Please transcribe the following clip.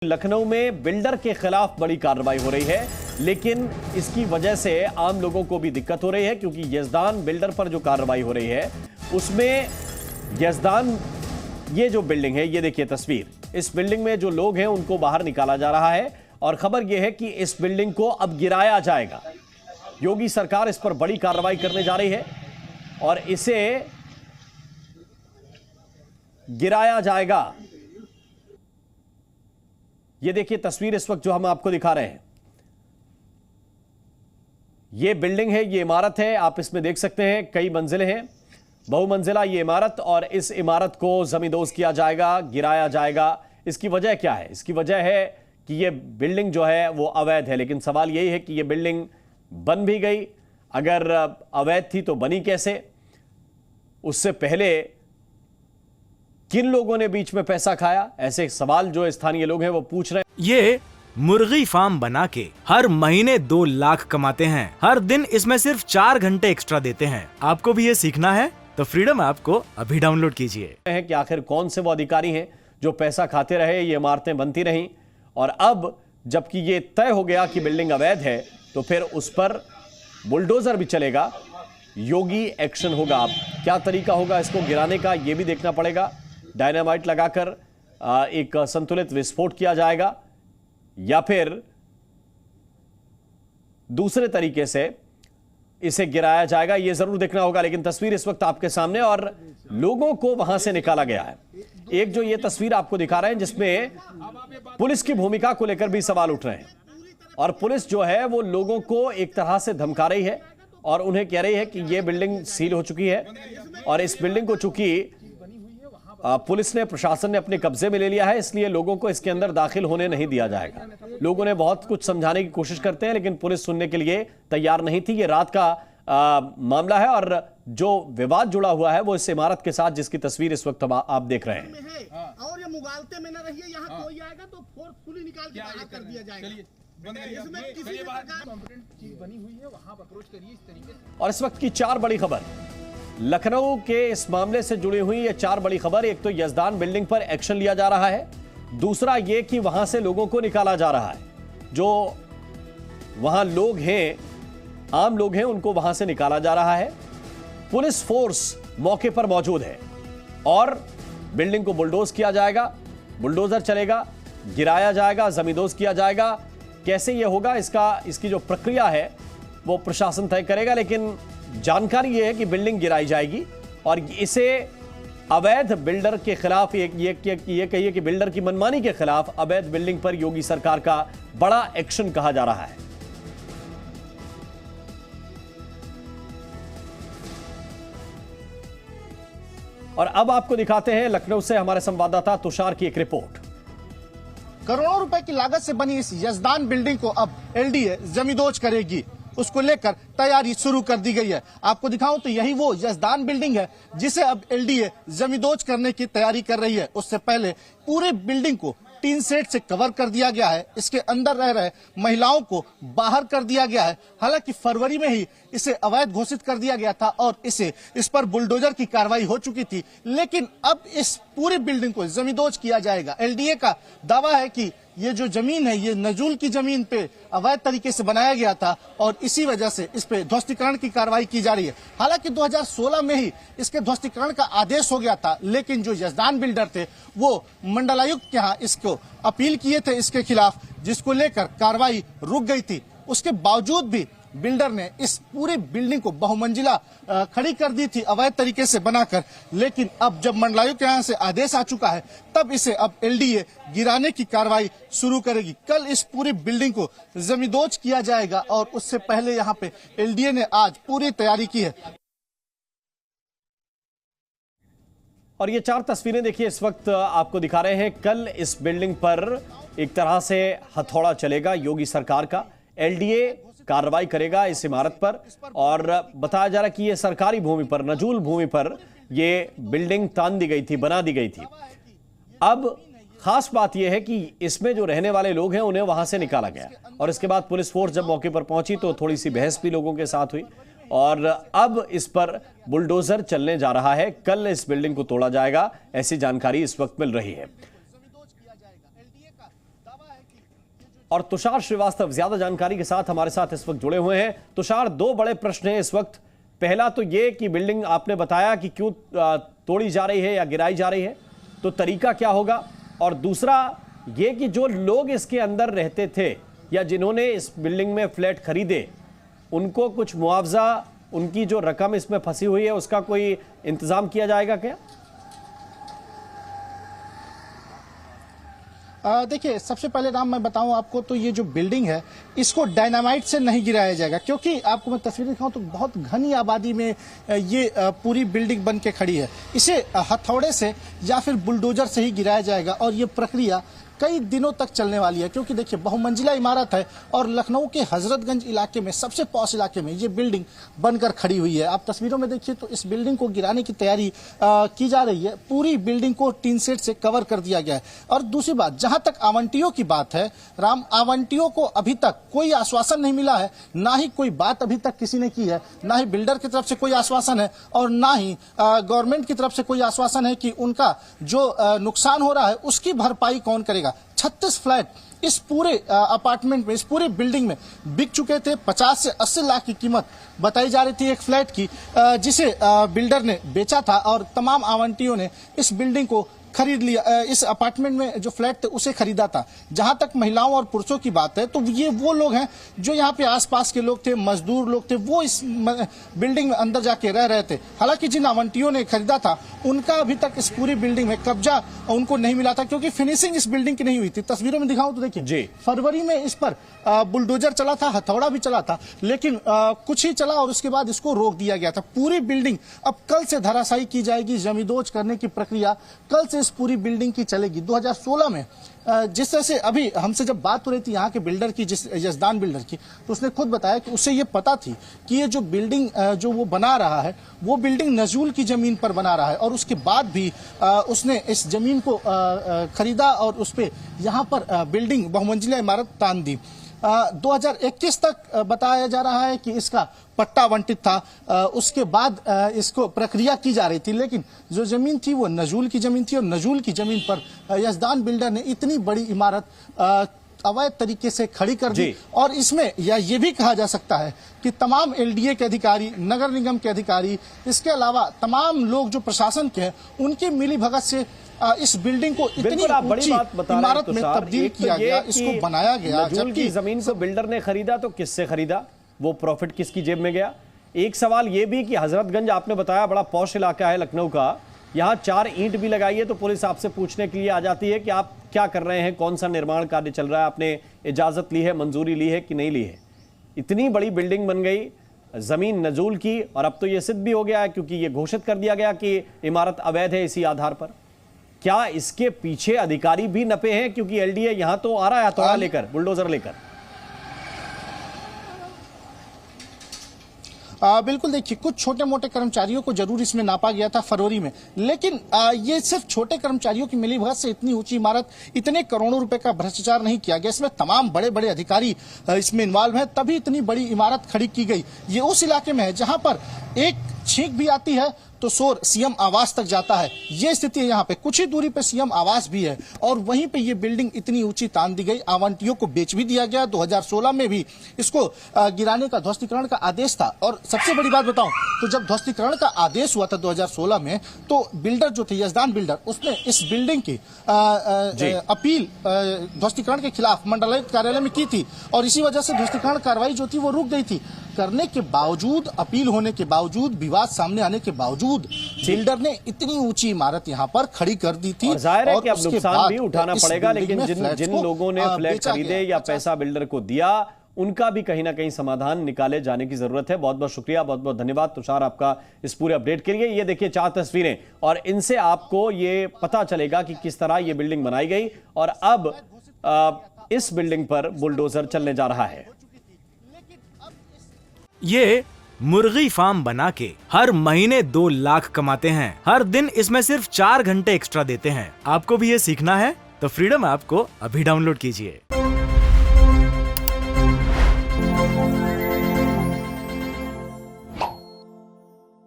लखनऊ में बिल्डर के खिलाफ बड़ी कार्रवाई हो रही है, लेकिन इसकी वजह से आम लोगों को भी दिक्कत हो रही है, क्योंकि यजदान बिल्डर पर जो कार्रवाई हो रही है उसमें यजदान, ये जो बिल्डिंग है, ये देखिए तस्वीर, इस बिल्डिंग में जो लोग हैं उनको बाहर निकाला जा रहा है और खबर यह है कि इस बिल्डिंग को अब गिराया जाएगा। योगी सरकार इस पर बड़ी कार्रवाई करने जा रही है और इसे गिराया जाएगा। ये देखिए तस्वीर इस वक्त जो हम आपको दिखा रहे हैं, ये बिल्डिंग है, ये इमारत है, आप इसमें देख सकते हैं कई मंजिलें हैं, बहुमंजिला ये इमारत, और इस इमारत को जमींदोज किया जाएगा, गिराया जाएगा। इसकी वजह क्या है? इसकी वजह है कि ये बिल्डिंग जो है वो अवैध है, लेकिन सवाल यही है कि ये बिल्डिंग बन भी गई, अगर अवैध थी तो बनी कैसे? उससे पहले किन लोगों ने बीच में पैसा खाया? ऐसे सवाल जो स्थानीय लोग हैं वो पूछ रहे हैं। ये मुर्गी फार्म बना के हर महीने 2 लाख कमाते हैं। हर दिन इसमें सिर्फ 4 घंटे एक्स्ट्रा देते हैं। आपको भी ये सीखना है तो फ्रीडम ऐप को अभी डाउनलोड कीजिए। है कि आखिर कौन से वो अधिकारी हैं जो पैसा खाते रहे, ये इमारतें बनती रहीं, और अब जबकि ये तय हो गया कि बिल्डिंग अवैध है तो फिर उस पर बुलडोजर भी चलेगा, योगी एक्शन होगा। अब क्या तरीका होगा इसको गिराने का, ये भी देखना पड़ेगा। डायनामाइट लगाकर एक संतुलित विस्फोट किया जाएगा या फिर दूसरे तरीके से इसे गिराया जाएगा, यह जरूर देखना होगा। लेकिन तस्वीर इस वक्त आपके सामने और लोगों को वहां से निकाला गया है। एक जो ये तस्वीर आपको दिखा रहे हैं जिसमें पुलिस की भूमिका को लेकर भी सवाल उठ रहे हैं, और पुलिस जो है वो लोगों को एक तरह से धमका रही है और उन्हें कह रही है कि यह बिल्डिंग सील हो चुकी है और इस बिल्डिंग को चूंकि पुलिस ने, प्रशासन ने अपने कब्जे में ले लिया है, इसलिए लोगों को इसके अंदर दाखिल होने नहीं दिया जाएगा। लोगों ने बहुत कुछ समझाने की कोशिश करते हैं लेकिन पुलिस सुनने के लिए तैयार नहीं थी। ये रात का मामला है और जो विवाद जुड़ा हुआ है वो इस इमारत के साथ, जिसकी तस्वीर इस वक्त आप देख रहे हैं। और ये मुगालते में न रहिए, यहाँ कोई आएगा तो फोर्स पुलिस निकाल के बाहर कर दिया जाएगा। इसमें किसी भी कॉम्पिटेंट चीज बनी हुई है, वहां अप्रोच करिए इस तरीके से। और इस वक्त की 4 बड़ी खबर, लखनऊ के इस मामले से जुड़ी हुई ये 4 बड़ी खबर। एक तो यजदान बिल्डिंग पर एक्शन लिया जा रहा है, दूसरा ये कि वहां से लोगों को निकाला जा रहा है, जो वहां लोग हैं, आम लोग हैं, उनको वहां से निकाला जा रहा है। पुलिस फोर्स मौके पर मौजूद है और बिल्डिंग को बुलडोज किया जाएगा, बुलडोजर चलेगा, गिराया जाएगा, जमींदोज किया जाएगा। कैसे ये होगा, इसकी जो प्रक्रिया है वो प्रशासन तय करेगा, लेकिन जानकारी यह है कि बिल्डिंग गिराई जाएगी और इसे अवैध बिल्डर के खिलाफ, ये कहिए कि बिल्डर की मनमानी के खिलाफ अवैध बिल्डिंग पर योगी सरकार का बड़ा एक्शन कहा जा रहा है। और अब आपको दिखाते हैं लखनऊ से हमारे संवाददाता तुषार की एक रिपोर्ट। करोड़ों रुपए की लागत से बनी इस यजदान बिल्डिंग को अब एलडीए जमींदोज करेगी, उसको लेकर तैयारी शुरू कर दी गई है। आपको दिखाऊं तो यही वो यजदान बिल्डिंग है जिसे अब एलडीए जमींदोज करने की तैयारी कर रही है। उससे पहले पूरे बिल्डिंग को टीन सेट से कवर कर दिया गया है, इसके अंदर रह रहे महिलाओं को बाहर कर दिया गया है। हालांकि फरवरी में ही इसे अवैध घोषित कर दिया गया था और इस पर बुलडोजर की कार्रवाई हो चुकी थी, लेकिन अब इस पूरी बिल्डिंग को जमींदोज किया जाएगा। एलडीए का दावा है कि ये जो जमीन है, ये नजूल की जमीन पे अवैध तरीके से बनाया गया था और इसी वजह से इस पे ध्वस्तीकरण की कार्रवाई की जा रही है। हालांकि 2016 में ही इसके ध्वस्तीकरण का आदेश हो गया था, लेकिन जो यजदान बिल्डर थे वो मंडलायुक्त के यहाँ इसको अपील किए थे इसके खिलाफ, जिसको लेकर कार्रवाई रुक गई थी। उसके बावजूद भी बिल्डर ने इस पूरी बिल्डिंग को बहुमंजिला खड़ी कर दी थी अवैध तरीके से बनाकर, लेकिन अब जब मंडलायुक्त के यहाँ से आदेश आ चुका है तब इसे अब एलडीए गिराने की कार्रवाई शुरू करेगी। कल इस पूरी बिल्डिंग को जमींदोज किया जाएगा और उससे पहले यहाँ पे एलडीए ने आज पूरी तैयारी की है। और ये 4 तस्वीरें देखिए इस वक्त आपको दिखा रहे हैं। कल इस बिल्डिंग पर एक तरह से हथौड़ा चलेगा योगी सरकार का, एलडीए कार्रवाई करेगा इस इमारत पर, और बताया जा रहा है कि यह सरकारी भूमि पर, नजूल भूमि पर यह बिल्डिंग तान दी गई थी, बना दी गई थी। अब खास बात यह है कि इसमें जो रहने वाले लोग हैं उन्हें वहां से निकाला गया और इसके बाद पुलिस फोर्स जब मौके पर पहुंची तो थोड़ी सी बहस भी लोगों के साथ हुई और अब इस पर बुलडोजर चलने जा रहा है। कल इस बिल्डिंग को तोड़ा जाएगा, ऐसी जानकारी इस वक्त मिल रही है। और तुषार श्रीवास्तव ज्यादा जानकारी के साथ हमारे साथ इस वक्त जुड़े हुए हैं। तुषार, दो बड़े प्रश्न हैं इस वक्त। पहला तो ये कि बिल्डिंग आपने बताया कि क्यों तोड़ी जा रही है या गिराई जा रही है, तो तरीका क्या होगा, और दूसरा ये कि जो लोग इसके अंदर रहते थे या जिन्होंने इस बिल्डिंग में फ्लैट खरीदे, उनको कुछ मुआवजा, उनकी जो रकम इसमें फंसी हुई है उसका कोई इंतजाम किया जाएगा क्या? देखिए, सबसे पहले राम मैं बताऊं आपको, तो ये जो बिल्डिंग है इसको डायनामाइट से नहीं गिराया जाएगा, क्योंकि आपको मैं तस्वीर दिखाऊं तो बहुत घनी आबादी में ये पूरी बिल्डिंग बन के खड़ी है। इसे हथौड़े से या फिर बुलडोजर से ही गिराया जाएगा और ये प्रक्रिया कई दिनों तक चलने वाली है, क्योंकि देखिए बहुमंजिला इमारत है और लखनऊ के हजरतगंज इलाके में, सबसे पॉश इलाके में ये बिल्डिंग बनकर खड़ी हुई है। आप तस्वीरों में देखिए तो इस बिल्डिंग को गिराने की तैयारी की जा रही है। पूरी बिल्डिंग को टीन सेट से कवर कर दिया गया है। और दूसरी बात, जहां तक आवंटियों की बात है राम, आवंटियों को अभी तक कोई आश्वासन नहीं मिला है, ना ही कोई बात अभी तक किसी ने की है, ना ही बिल्डर की तरफ से कोई आश्वासन है और ना ही गवर्नमेंट की तरफ से कोई आश्वासन है कि उनका जो नुकसान हो रहा है उसकी भरपाई कौन करेगा। 36 फ्लैट इस पूरे अपार्टमेंट में, इस पूरे बिल्डिंग में बिक चुके थे। 50 से 80 लाख की कीमत बताई जा रही थी एक फ्लैट की, जिसे बिल्डर ने बेचा था और तमाम आवंटियों ने इस बिल्डिंग को खरीद लिया। इस अपार्टमेंट में जो फ्लैट थे उसे खरीदा था। जहां तक महिलाओं और पुरुषों की बात है तो ये वो लोग हैं जो यहाँ पे आसपास के लोग थे, मजदूर लोग थे, वो इस बिल्डिंग में अंदर जाके रह रहे थे। हालांकि जिन आवंटियों ने खरीदा था उनका अभी तक इस पूरी बिल्डिंग में कब्जा उनको नहीं मिला था, क्योंकि फिनिशिंग इस बिल्डिंग की नहीं हुई थी। तस्वीरों में दिखाऊं तो देखिए, फरवरी में इस पर बुलडोजर चला था, हथौड़ा भी चला था, लेकिन कुछ ही चला और उसके बाद इसको रोक दिया गया था। पूरी बिल्डिंग अब कल से धराशायी की जाएगी। जमींदोज करने की प्रक्रिया कल से इस पूरी बिल्डिंग की चलेगी। 2016 में जिस तरह से अभी हमसे जब बात हो रही थी यहाँ के बिल्डर की, जिस यजदान बिल्डर की, तो उसने खुद बताया कि उसे ये पता थी कि ये जो बिल्डिंग जो वो बना रहा है वो बिल्डिंग नजूल की जमीन पर बना रहा है, और उसके बाद भी उसने इस जमीन को खरीदा और उस पे यहाँ पर बिल्डिंग बहुमंजिला इमारत तान दी। 2021 तक बताया जा रहा है कि इसका पट्टा आवंटित था। उसके बाद इसको प्रक्रिया की जा रही थी, लेकिन जो जमीन थी वो नजूल की जमीन थी और नजूल की जमीन पर यजदान बिल्डर ने इतनी बड़ी इमारत अवैध तरीके से खड़ी कर दी। और इसमें या ये भी कहा जा सकता है कि तमाम एलडीए के अधिकारी, नगर निगम के अधिकारी, इसके अलावा तमाम लोग जो प्रशासन के हैं, उनकी मिलीभगत से इस बिल्डिंग को इतनी ऊंची इमारत में तब्दील किया गया, इसको बनाया गया। जबकि जमीन को बिल्डर ने खरीदा तो किससे खरीदा, वो प्रॉफिट किसकी जेब में गया? एक सवाल ये भी कि हजरतगंज आपने बताया बड़ा पॉश इलाका है लखनऊ का, यहाँ 4 ईंट भी लगाई है तो पुलिस आपसे पूछने के लिए आ जाती है कि आप क्या कर रहे हैं, कौन सा निर्माण कार्य चल रहा है, आपने इजाजत ली है, मंजूरी ली है कि नहीं ली है। इतनी बड़ी बिल्डिंग बन गई, जमीन नजूल की, और अब तो यह सिद्ध भी हो गया है क्योंकि ये घोषित कर दिया गया कि इमारत अवैध है इसी आधार पर। क्या इसके पीछे अधिकारी भी नपे हैं? क्योंकि एलडीए यहां तो आ रहा है हथौड़ा लेकर, बुलडोजर लेकर। बिल्कुल, देखिए कुछ छोटे मोटे कर्मचारियों को जरूर इसमें नापा गया था फरवरी में, लेकिन ये सिर्फ छोटे कर्मचारियों की मिलीभगत से इतनी ऊंची इमारत, इतने करोड़ों रुपए का भ्रष्टाचार नहीं किया गया। इसमें तमाम बड़े बड़े अधिकारी इसमें इन्वॉल्व हैं, तभी इतनी बड़ी इमारत खड़ी की गई। ये उस इलाके में है जहां पर एक छींक भी आती है तो शोर सीएम आवास तक जाता है। ये स्थिति है यहाँ पे। कुछ ही दूरी पे सीएम आवास भी है और वहीं पे ये बिल्डिंग इतनी ऊंची तान दी गई। आवंटियों को बेच भी दिया गया। 2016 में भी इसको गिराने का, ध्वस्तीकरण का आदेश था। और सबसे बड़ी बात बताऊं तो जब ध्वस्तीकरण का आदेश हुआ था 2016 में, तो बिल्डर जो थे, यजदान बिल्डर, उसने इस बिल्डिंग की अपील ध्वस्तीकरण के खिलाफ मंडलायुक्त कार्यालय में की थी और इसी वजह से ध्वस्तीकरण कार्रवाई जो थी वो रुक गई थी। करने के बावजूद, अपील होने के बावजूद, विवाद सामने आने के बावजूद बिल्डर ने इतनी ऊंची इमारत यहाँ पर खड़ी कर दी थी। और जाहिर है कि अब नुकसान भी उठाना पड़ेगा, लेकिन जिन लोगों ने फ्लैट खरीदे या पैसा बिल्डर को दिया, उनका भी कहीं ना कहीं समाधान निकाले जाने की जरूरत है। बहुत बहुत शुक्रिया, बहुत बहुत धन्यवाद तुषार आपका इस पूरे अपडेट के लिए। ये देखिए 4 तस्वीरें और इनसे आपको ये पता चलेगा कि किस तरह ये बिल्डिंग बनाई गई और अब इस बिल्डिंग पर बुलडोजर चलने जा रहा है। ये मुर्गी फार्म बना के हर महीने 2 लाख कमाते हैं। हर दिन इसमें सिर्फ 4 घंटे एक्स्ट्रा देते हैं। आपको भी ये सीखना है तो फ्रीडम ऐप को अभी डाउनलोड कीजिए।